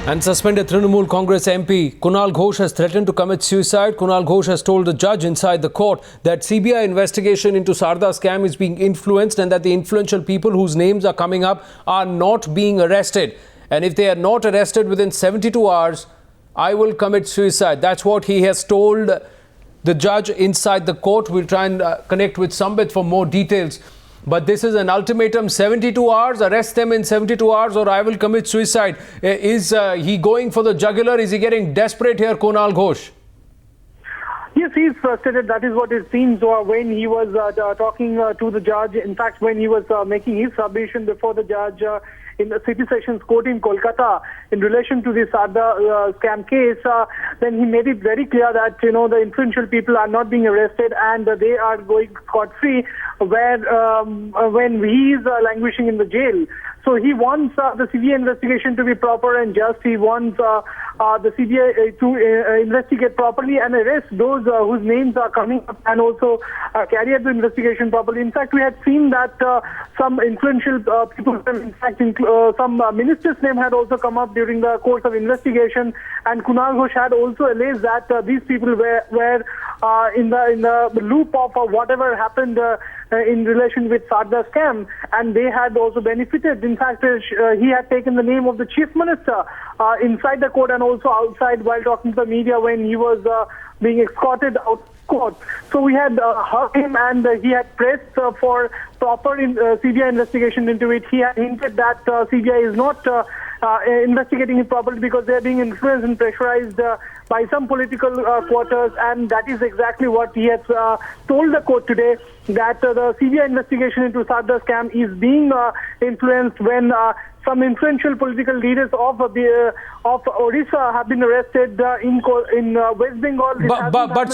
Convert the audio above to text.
And suspended Trinamool Congress MP Kunal Ghosh has threatened to commit suicide. Kunal Ghosh has told the judge inside the court that CBI investigation into Sarda scam is being influenced and that the influential people whose names are coming up are not being arrested. And if they are not arrested within 72 hours, I will commit suicide. That's what he has told the judge inside the court. We'll try and connect with Sambit for more details. But this is an ultimatum, 72 hours, arrest them in 72 hours or I will commit suicide. Is he going for the jugular? Is he getting desperate here, Kunal Ghosh? Yes, he's frustrated. That is what it seems when he was talking to the judge. In fact, when he was making his submission before the judge in the City Sessions Court in Kolkata in relation to this Sarda scam case, then he made it very clear that, the influential people are not being arrested and they are going scot-free when he is languishing in the jail. So he wants the CBI investigation to be proper and just. He wants the CBI to investigate properly and arrest those whose names are coming up and also carry out the investigation properly. In fact, we had seen that some influential people, in fact, some minister's name had also come up during the course of investigation, and Kunal Ghosh had also alleged that these people were in the loop of whatever happened in relation with Sarda scam, and they had also benefited. In fact, he had taken the name of the chief minister inside the court and also outside while talking to the media when he was being escorted out of court. So we had heard him and he had pressed for proper CBI investigation into it. He had hinted that CBI is not investigating it properly because they are being influenced and pressurized by some political quarters, and that is exactly what he has told the court today, that the CBI investigation into Sarda scam is being influenced when some influential political leaders of Odisha have been arrested in West Bengal. But